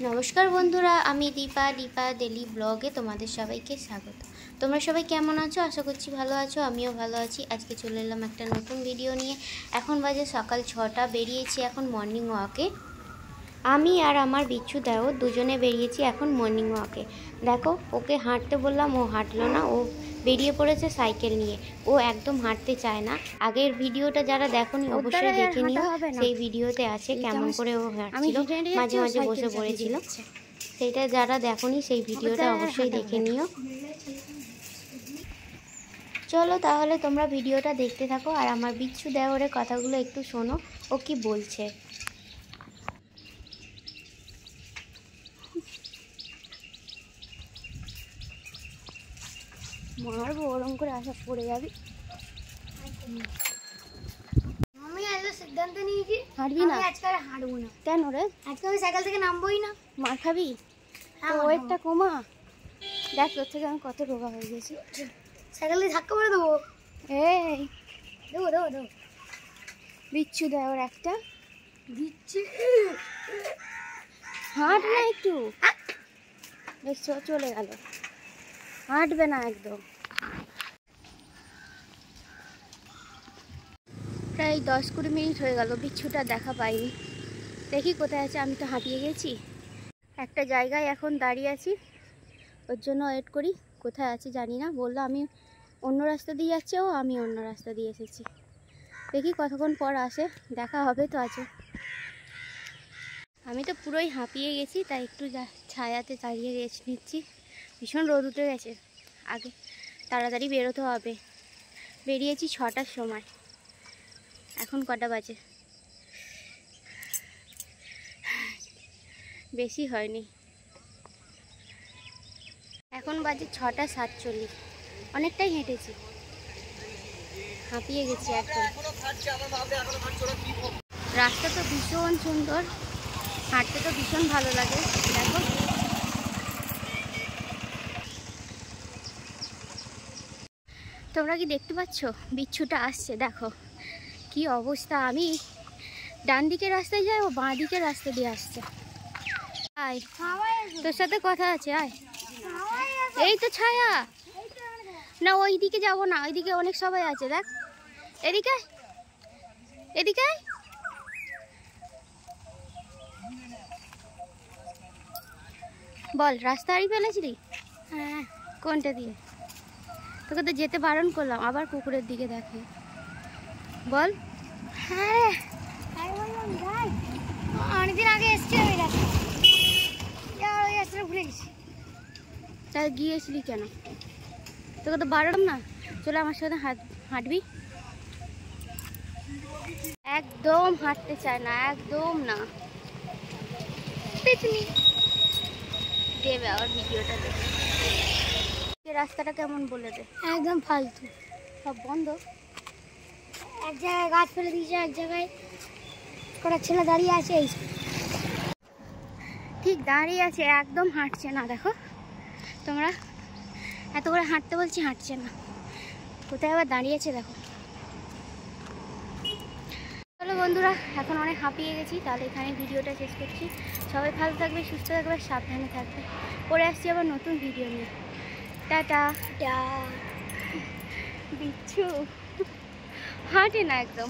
নমস্কার বন্ধুরা, আমি দীপা ডেলি ব্লগে তোমাদের সবাইকে স্বাগত। তোমরা সবাই কেমন আছো? আশা করছি ভালো আছো, আমিও ভালো আছি। আজকে চলে এলাম একটা নতুন ভিডিও নিয়ে। এখন বাজে সকাল 6টা, বেরিয়েছি এখন মর্নিং ওয়াকে। আমি আর আমার বিচ্ছু দেও দুজনে বেরিয়েছি এখন মর্নিং ওয়াকে। দেখো, ওকে হাঁটতে বললাম, ও হাঁটলো না, ও বেরিয়ে পড়েছে সাইকেল নিয়ে। ও একদম হাঁটতে চায় না। আগের ভিডিওটা যারা দেখোনি অবশ্যই দেখে নিও, সেই ভিডিওতে আছে কেমন করে ও হাঁটছিল, মাঝে মাঝে বসে পড়েছিল। সেইটা যারা দেখোনি সেই ভিডিওটা অবশ্যই দেখে নিও। চলো তাহলে তোমরা ভিডিওটা দেখতে থাকো আর আমার বিচ্ছু দেওরের কথাগুলো একটু শোনো, ও কি বলছে। মারবো, ওরম করে আশা পড়ে যাবি। আমি আজ সিদ্ধান্ত নিয়েছি হাঁটবি না, আজকে আর হাঁটবো না। কেন রে? আজকে আমি সাইকেল থেকে নামবোই না। মার খাবি? তো ওয়েটটা কমা। দেখ তোর থেকে আমি কত রোগা হয়ে গেছি। সাইকেল দিয়ে ধাক্কা মেরে দেবো। এই দেবো দেবো দেবো বিচ্ছু দেওর একটা দিচ্ছি। হাঁট না একটু, দেখছো চলে গেল, হাঁটবে না একদম। প্রায় 10-20 মিনিট হয়ে গেল, বিচ্ছুটা দেখা পাইনি। দেখি কোথায় আছে, আমি তো হাঁপিয়ে গেছি। একটা জায়গায় এখন দাঁড়িয়ে আছি, ওর জন্য ওয়েট করি। কোথায় আছে জানি না, বললো আমি অন্য রাস্তা দিয়ে যাচ্ছি, ও আমি অন্য রাস্তা দিয়ে এসেছি। দেখি কতক্ষণ পর আসে, দেখা হবে তো আছে। আমি তো পুরোই হাঁপিয়ে গেছি, তাই একটু ছায়াতে দাঁড়িয়ে রেস্ট নিচ্ছি। ভীষণ রোদ উঠে গেছে, আগে তাড়াতাড়ি বেরোতে হবে। বেরিয়েছি 6টার সময়, এখন কটা বাজে? বেশি হয়নি, এখন বাজে 6:47। অনেকটাই হেঁটেছি, হাঁপিয়ে গেছি একদম। রাস্তা তো ভীষণ সুন্দর, হাঁটতে তো ভীষণ ভালো লাগে। দেখো তোমরা কি দেখতে পাচ্ছ? বিচ্ছুটা আসছে, দেখো কি অবস্থা। আমি ডান দিকের রাস্তায় যাই, ও বাঁ দিকের রাস্তা দিয়ে আসছে। আয়, তোর সাথে কথা আছে, আয়। এই তো ছায়া না, ওই দিকে যাবো না, ওইদিকে অনেক সবাই আছে। দেখ এদিকে, এদিকে বল, রাস্তা হারিয়ে ফেলেছিলি? হ্যাঁ। কোনটা দিয়ে? তোকে তো যেতে বারণ করলাম, আবার কুকুরের দিকে দেখে। বল। হ্যাঁ অনেকদিন আগে এসছি আমি রাস্তা, ওই রাস্তাটা ভুলে গেছি। তাই গিয়েছিলি কেন? তোকে তো বারণ না, চলে আমার সাথে হাঁটবি। একদম হাঁটতে চায় না, একদম না। পেছনি দেবে আবার ভিডিওটা দেখে। রাস্তাটা কেমন বলে দে। একদম ফালতু, সব বন্ধ। এক জায়গায় গাছ ফেলে দিয়েছে, এক জায়গায় কটা ছেলে দাঁড়িয়ে আছে। এই ঠিক দাঁড়িয়ে আছে, একদম হাঁটছে না। দেখো তোমরা, এত করে হাঁটতে বলছি, হাঁটছে না। কোথায় আবার দাঁড়িয়েছে দেখো। চলো বন্ধুরা, এখন অনেক হাঁপিয়ে গেছি, তাহলে এখানে ভিডিওটা শেষ করছি। সবাই ভালো থাকবে, সুস্থ থাকবে, সাবধানে থাকবে। পরে আসছি আবার নতুন ভিডিও নিয়ে। টাটা। বিচ্ছু হাঁটে না একদম।